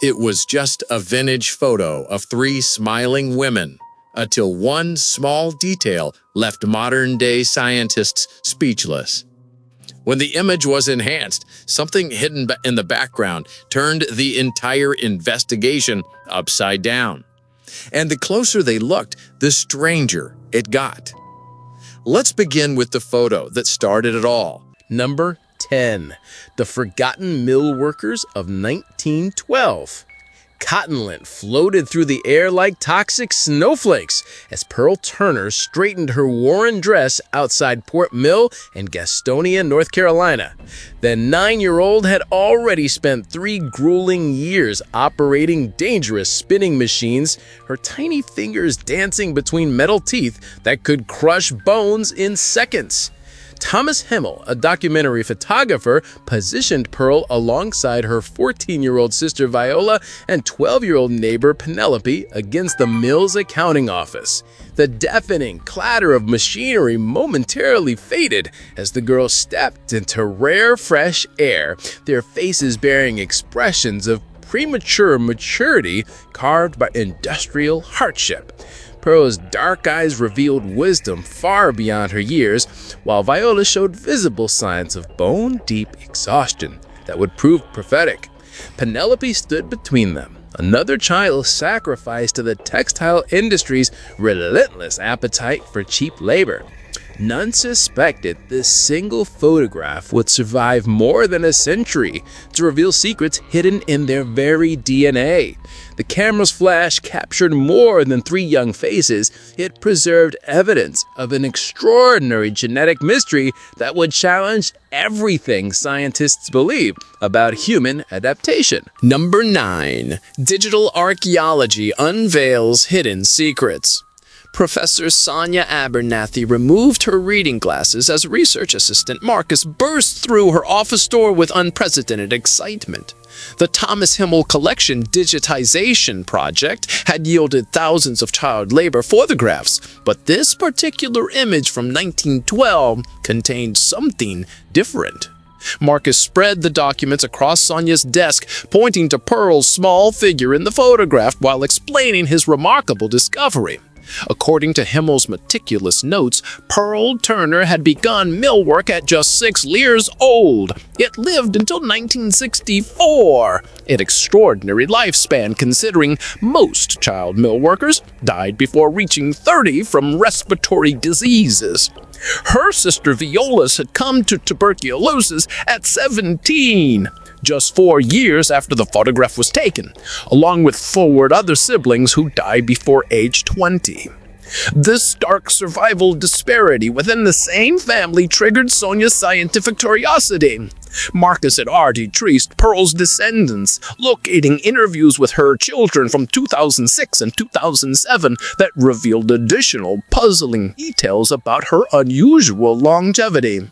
It was just a vintage photo of three smiling women, until one small detail left modern-day scientists speechless. When the image was enhanced, something hidden in the background turned the entire investigation upside down. And the closer they looked, the stranger it got. Let's begin with the photo that started it all. Number 10. The Forgotten Mill Workers of 1912. Cotton lint floated through the air like toxic snowflakes as Pearl Turner straightened her worn dress outside Port Mill in Gastonia, North Carolina. The 9-year-old had already spent 3 grueling years operating dangerous spinning machines, her tiny fingers dancing between metal teeth that could crush bones in seconds. Thomas Himmel, a documentary photographer, positioned Pearl alongside her 14-year-old sister Viola and 12-year-old neighbor Penelope against the mill's accounting office. The deafening clatter of machinery momentarily faded as the girls stepped into rare, fresh air, their faces bearing expressions of premature maturity carved by industrial hardship. Pearl's dark eyes revealed wisdom far beyond her years, while Viola showed visible signs of bone-deep exhaustion that would prove prophetic. Penelope stood between them, another child sacrificed to the textile industry's relentless appetite for cheap labor. None suspected this single photograph would survive more than a century to reveal secrets hidden in their very DNA. The camera's flash captured more than 3 young faces. It preserved evidence of an extraordinary genetic mystery that would challenge everything scientists believe about human adaptation. Number 9. Digital archaeology unveils hidden secrets. Professor Sonia Abernathy removed her reading glasses as research assistant Marcus burst through her office door with unprecedented excitement. The Thomas Himmel Collection digitization project had yielded thousands of child labor photographs, but this particular image from 1912 contained something different. Marcus spread the documents across Sonia's desk, pointing to Pearl's small figure in the photograph while explaining his remarkable discovery. According to Himmel's meticulous notes, Pearl Turner had begun millwork at just 6 years old. It lived until 1964, an extraordinary lifespan considering most child millworkers died before reaching 30 from respiratory diseases. Her sister Viola's had come to tuberculosis at 17. Just 4 years after the photograph was taken, along with 4 other siblings who died before age 20. This stark survival disparity within the same family triggered Sonia's scientific curiosity. Marcus had already traced Pearl's descendants, locating interviews with her children from 2006 and 2007 that revealed additional puzzling details about her unusual longevity.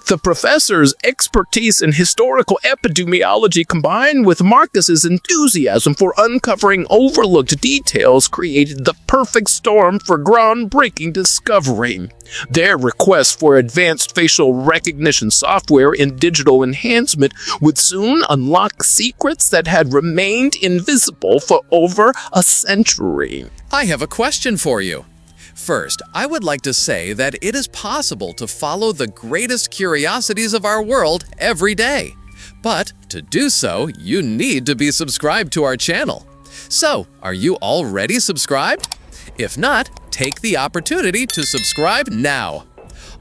The professor's expertise in historical epidemiology combined with Marcus's enthusiasm for uncovering overlooked details created the perfect storm for groundbreaking discovery. Their request for advanced facial recognition software and digital enhancement would soon unlock secrets that had remained invisible for over a century. I have a question for you. First, I would like to say that it is possible to follow the greatest curiosities of our world every day. But to do so, you need to be subscribed to our channel. So, are you already subscribed? If not, take the opportunity to subscribe now.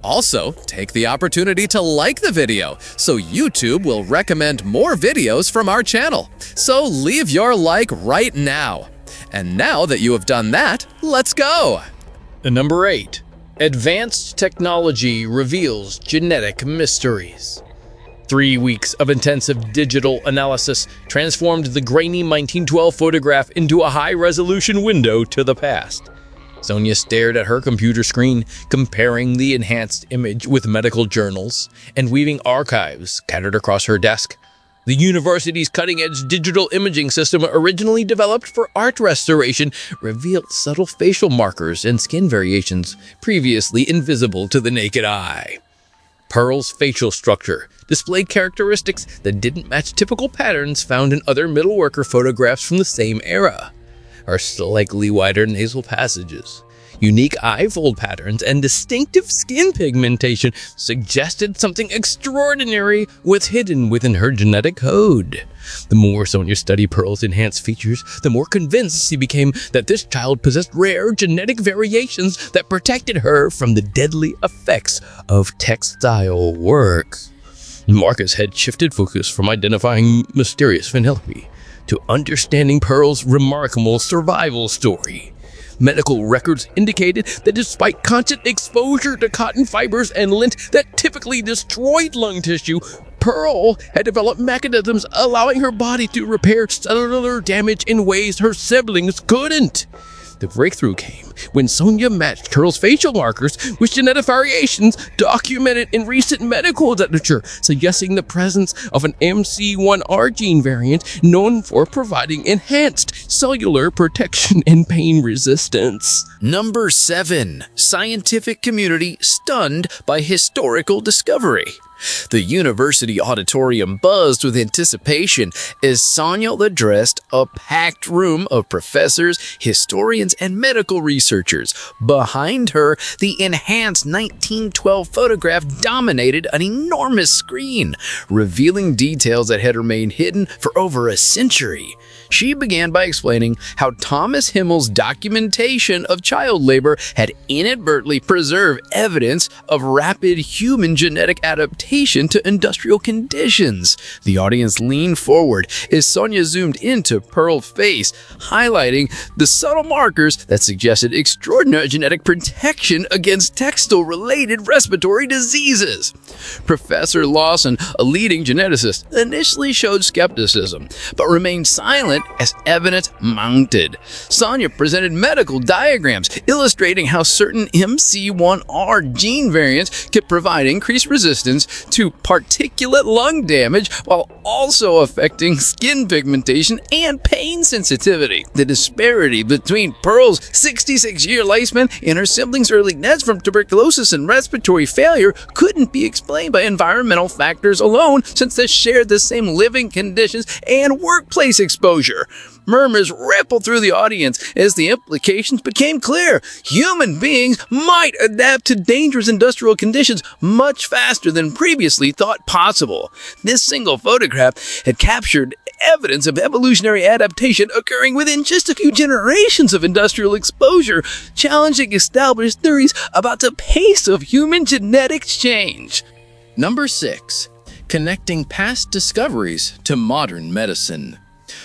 Also, take the opportunity to like the video, so YouTube will recommend more videos from our channel. So leave your like right now. And now that you have done that, let's go! Number 8. Advanced technology reveals genetic mysteries. 3 weeks of intensive digital analysis transformed the grainy 1912 photograph into a high-resolution window to the past. Sonia stared at her computer screen, comparing the enhanced image with medical journals and weaving archives scattered across her desk. The university's cutting-edge digital imaging system, originally developed for art restoration, revealed subtle facial markers and skin variations previously invisible to the naked eye. Pearl's facial structure displayed characteristics that didn't match typical patterns found in other middle worker photographs from the same era. Her slightly wider nasal passages, unique eye fold patterns, and distinctive skin pigmentation suggested something extraordinary was hidden within her genetic code. The more Sonia studied Pearl's enhanced features, the more convinced she became that this child possessed rare genetic variations that protected her from the deadly effects of textile work. Marcus had shifted focus from identifying mysterious Penelope to understanding Pearl's remarkable survival story. Medical records indicated that despite constant exposure to cotton fibers and lint that typically destroyed lung tissue, Pearl had developed mechanisms allowing her body to repair cellular damage in ways her siblings couldn't. The breakthrough came when Sonia matched Pearl's facial markers with genetic variations documented in recent medical literature, suggesting the presence of an MC1R gene variant known for providing enhanced cellular protection and pain resistance. Number 7. Scientific community stunned by historical discovery. The university auditorium buzzed with anticipation as Sonia addressed a packed room of professors, historians, and medical researchers. Behind her, the enhanced 1912 photograph dominated an enormous screen, revealing details that had remained hidden for over a century. She began by explaining how Thomas Himmel's documentation of child labor had inadvertently preserved evidence of rapid human genetic adaptation to industrial conditions. The audience leaned forward as Sonia zoomed into Pearl's face, highlighting the subtle markers that suggested extraordinary genetic protection against textile-related respiratory diseases. Professor Lawson, a leading geneticist, initially showed skepticism, but remained silent as evidence mounted. Sonia presented medical diagrams illustrating how certain MC1R gene variants could provide increased resistance to particulate lung damage while also affecting skin pigmentation and pain sensitivity. The disparity between Pearl's 66-year lifespan and her siblings' early deaths from tuberculosis and respiratory failure couldn't be explained by environmental factors alone, since they shared the same living conditions and workplace exposure. Murmurs rippled through the audience as the implications became clear. Human beings might adapt to dangerous industrial conditions much faster than previously thought possible. This single photograph had captured evidence of evolutionary adaptation occurring within just a few generations of industrial exposure, challenging established theories about the pace of human genetic change. Number 6. Connecting past discoveries to modern medicine.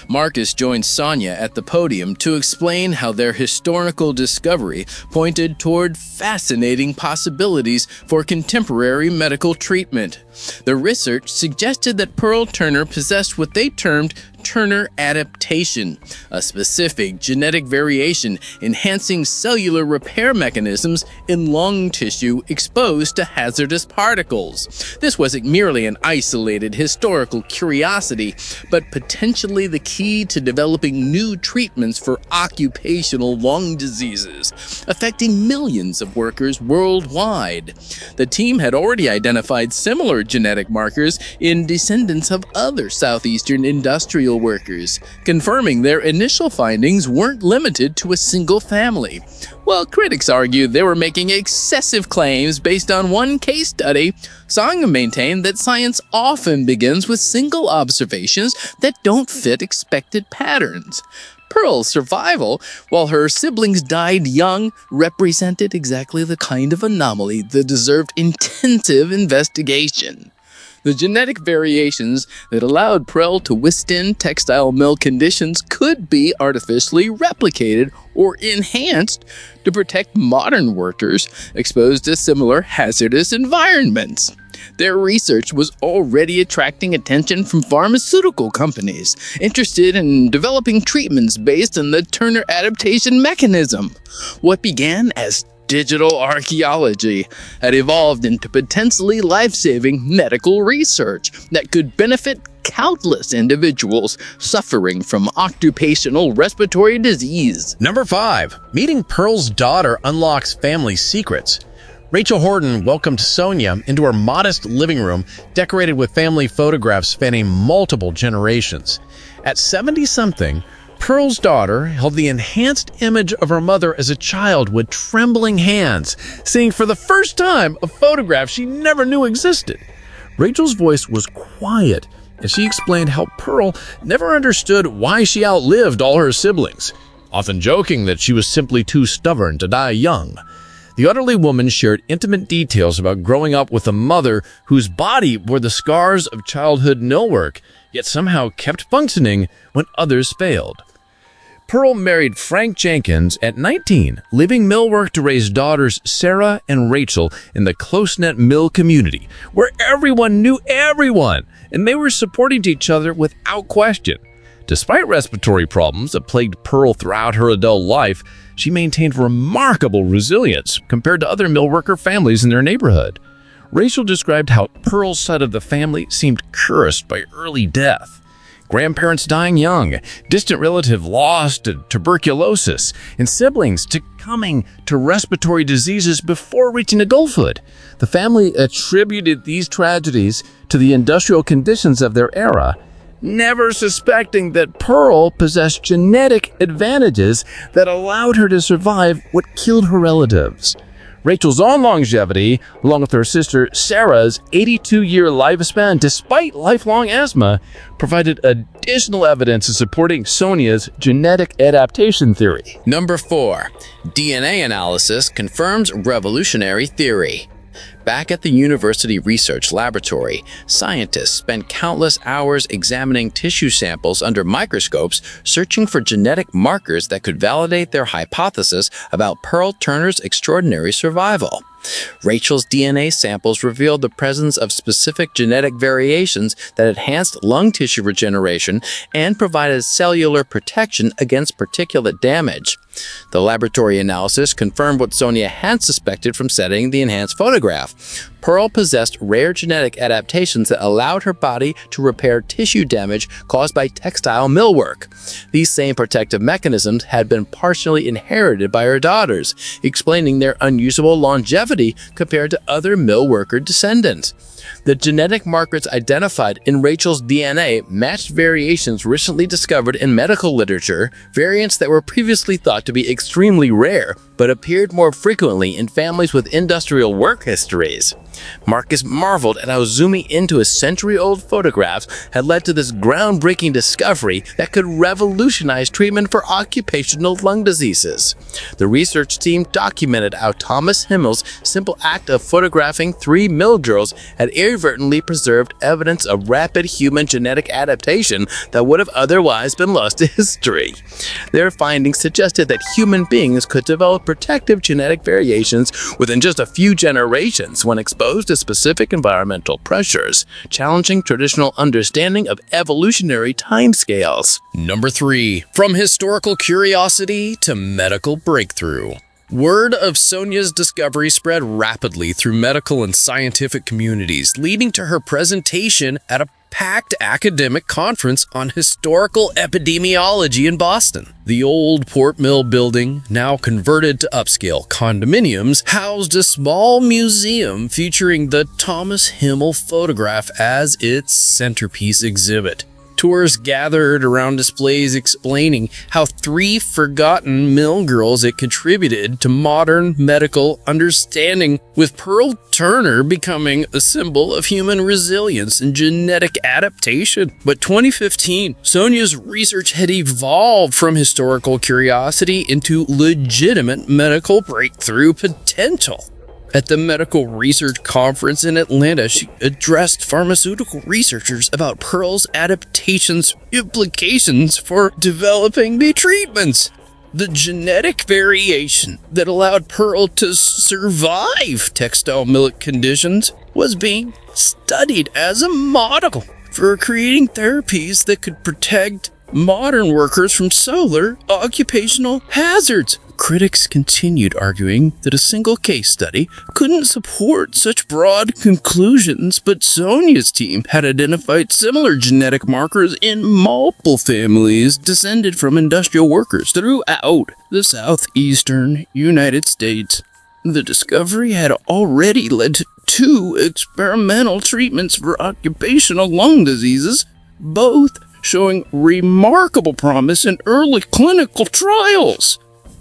Marcus joined Sonia at the podium to explain how their historical discovery pointed toward fascinating possibilities for contemporary medical treatment. The research suggested that Pearl Turner possessed what they termed Turner adaptation, a specific genetic variation enhancing cellular repair mechanisms in lung tissue exposed to hazardous particles. This wasn't merely an isolated historical curiosity, but potentially the key to developing new treatments for occupational lung diseases, affecting millions of workers worldwide. The team had already identified similar genetic markers in descendants of other southeastern industrial workers, confirming their initial findings weren't limited to a single family. While critics argued they were making excessive claims based on one case study, Sonia maintained that science often begins with single observations that don't fit expected patterns. Pearl's survival, while her siblings died young, represented exactly the kind of anomaly that deserved intensive investigation. The genetic variations that allowed Pearl to withstand textile mill conditions could be artificially replicated or enhanced to protect modern workers exposed to similar hazardous environments. Their research was already attracting attention from pharmaceutical companies interested in developing treatments based on the Turner adaptation mechanism. What began as digital archaeology had evolved into potentially life-saving medical research that could benefit countless individuals suffering from occupational respiratory disease. Number 5. Meeting Pearl's daughter unlocks family secrets. Rachel Horton welcomed Sonia into her modest living room, decorated with family photographs spanning multiple generations. At 70-something, Pearl's daughter held the enhanced image of her mother as a child with trembling hands, seeing for the first time a photograph she never knew existed. Rachel's voice was quiet as she explained how Pearl never understood why she outlived all her siblings, often joking that she was simply too stubborn to die young. The elderly woman shared intimate details about growing up with a mother whose body bore the scars of childhood millwork, yet somehow kept functioning when others failed. Pearl married Frank Jenkins at 19, leaving millwork to raise daughters Sarah and Rachel in the close-knit mill community, where everyone knew everyone, and they were supporting each other without question. Despite respiratory problems that plagued Pearl throughout her adult life, she maintained remarkable resilience compared to other millworker families in their neighborhood. Rachel described how Pearl's side of the family seemed cursed by early death. Grandparents dying young, distant relative lost to tuberculosis, and siblings succumbing to respiratory diseases before reaching adulthood. The family attributed these tragedies to the industrial conditions of their era, never suspecting that Pearl possessed genetic advantages that allowed her to survive what killed her relatives. Rachel's own longevity, along with her sister Sarah's 82-year lifespan despite lifelong asthma, provided additional evidence supporting Sonia's genetic adaptation theory. Number 4. DNA analysis confirms revolutionary theory. Back at the University Research Laboratory, scientists spent countless hours examining tissue samples under microscopes, searching for genetic markers that could validate their hypothesis about Pearl Turner's extraordinary survival. Rachel's DNA samples revealed the presence of specific genetic variations that enhanced lung tissue regeneration and provided cellular protection against particulate damage. The laboratory analysis confirmed what Sonia had suspected from studying the enhanced photograph. Pearl possessed rare genetic adaptations that allowed her body to repair tissue damage caused by textile millwork. These same protective mechanisms had been partially inherited by her daughters, explaining their unusual longevity compared to other millworker descendants. The genetic markers identified in Rachel's DNA matched variations recently discovered in medical literature, variants that were previously thought to be extremely rare, but appeared more frequently in families with industrial work histories. Marcus marveled at how zooming into a century-old photographs had led to this groundbreaking discovery that could revolutionize treatment for occupational lung diseases. The research team documented how Thomas Himmel's simple act of photographing 3 mill girls had inadvertently preserved evidence of rapid human genetic adaptation that would have otherwise been lost to history. Their findings suggested that human beings could develop protective genetic variations within just a few generations when exposed to specific environmental pressures, challenging traditional understanding of evolutionary timescales. Number 3. From historical curiosity to medical breakthrough. Word of Sonia's discovery spread rapidly through medical and scientific communities, leading to her presentation at a packed academic conference on historical epidemiology in Boston. The old Port Mill building, now converted to upscale condominiums, housed a small museum featuring the Thomas Himmel photograph as its centerpiece exhibit. Tours gathered around displays explaining how 3 forgotten mill girls had contributed to modern medical understanding, with Pearl Turner becoming a symbol of human resilience and genetic adaptation. But 2015, Sonia's research had evolved from historical curiosity into legitimate medical breakthrough potential. At the Medical Research Conference in Atlanta, she addressed pharmaceutical researchers about Pearl's adaptation's implications for developing new treatments. The genetic variation that allowed Pearl to survive textile mill conditions was being studied as a model for creating therapies that could protect modern workers from solar occupational hazards. Critics continued arguing that a single case study couldn't support such broad conclusions, but Sonia's team had identified similar genetic markers in multiple families descended from industrial workers throughout the southeastern United States. The discovery had already led to 2 experimental treatments for occupational lung diseases, both showing remarkable promise in early clinical trials.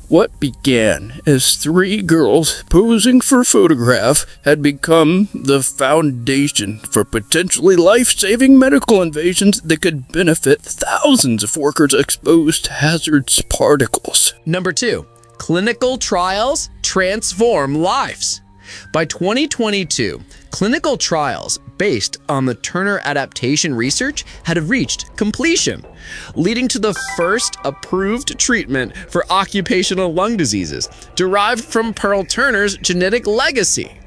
What began as 3 girls posing for a photograph had become the foundation for potentially life-saving medical innovations that could benefit thousands of workers exposed to hazardous particles. Number 2. Clinical trials transform lives. By 2022, clinical trials based on the Turner adaptation research had reached completion, leading to the first approved treatment for occupational lung diseases derived from Pearl Turner's genetic legacy.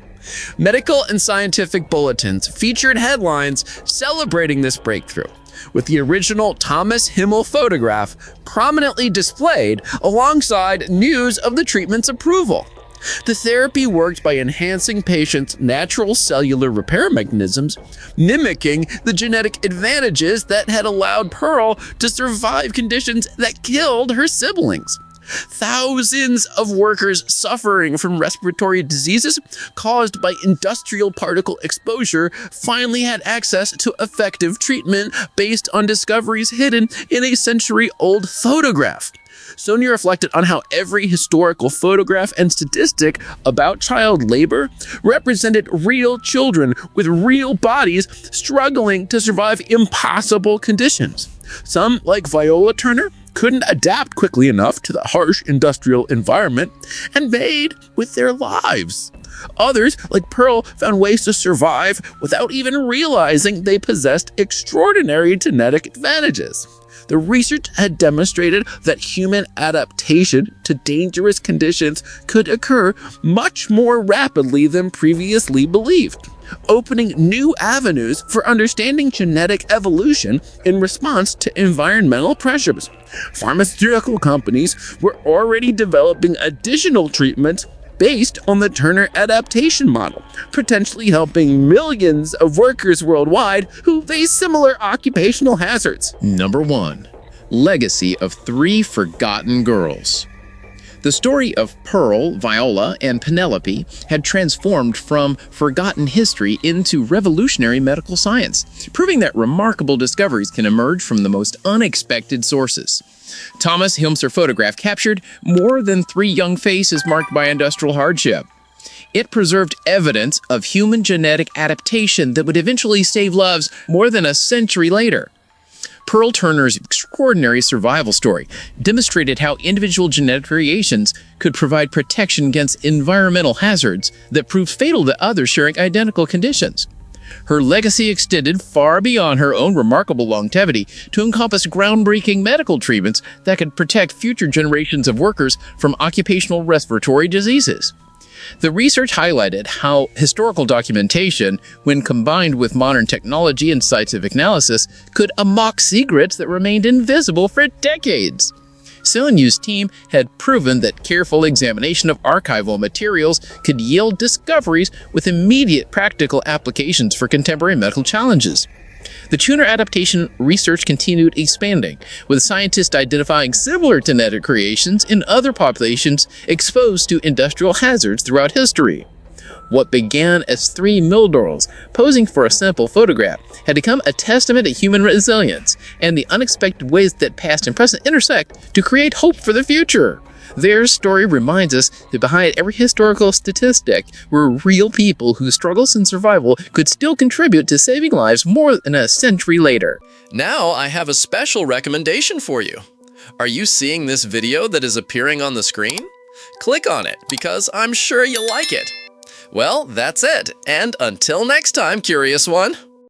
Medical and scientific bulletins featured headlines celebrating this breakthrough, with the original Thomas Himmel photograph prominently displayed alongside news of the treatment's approval. The therapy worked by enhancing patients' natural cellular repair mechanisms, mimicking the genetic advantages that had allowed Pearl to survive conditions that killed her siblings. Thousands of workers suffering from respiratory diseases caused by industrial particle exposure finally had access to effective treatment based on discoveries hidden in a century-old photograph. Sonia reflected on how every historical photograph and statistic about child labor represented real children with real bodies struggling to survive impossible conditions. Some, like Viola Turner, couldn't adapt quickly enough to the harsh industrial environment and made with their lives. Others, like Pearl, found ways to survive without even realizing they possessed extraordinary genetic advantages. The research had demonstrated that human adaptation to dangerous conditions could occur much more rapidly than previously believed, opening new avenues for understanding genetic evolution in response to environmental pressures. Pharmaceutical companies were already developing additional treatments based on the Turner adaptation model, potentially helping millions of workers worldwide who face similar occupational hazards. Number 1. Legacy of 3 Forgotten Girls. The story of Pearl, Viola, and Penelope had transformed from forgotten history into revolutionary medical science, proving that remarkable discoveries can emerge from the most unexpected sources. Thomas Hilmser photograph captured more than 3 young faces marked by industrial hardship. It preserved evidence of human genetic adaptation that would eventually save lives more than a century later. Pearl Turner's extraordinary survival story demonstrated how individual genetic variations could provide protection against environmental hazards that proved fatal to others sharing identical conditions. Her legacy extended far beyond her own remarkable longevity to encompass groundbreaking medical treatments that could protect future generations of workers from occupational respiratory diseases. The research highlighted how historical documentation, when combined with modern technology and scientific analysis, could unlock secrets that remained invisible for decades. Selenyu's team had proven that careful examination of archival materials could yield discoveries with immediate practical applications for contemporary medical challenges. The Turner adaptation research continued expanding, with scientists identifying similar genetic creations in other populations exposed to industrial hazards throughout history. What began as 3 mill girls posing for a simple photograph had become a testament to human resilience and the unexpected ways that past and present intersect to create hope for the future. Their story reminds us that behind every historical statistic were real people whose struggles and survival could still contribute to saving lives more than a century later. Now I have a special recommendation for you. Are you seeing this video that is appearing on the screen? Click on it because I'm sure you'll like it. Well, that's it, and until next time, Curious One.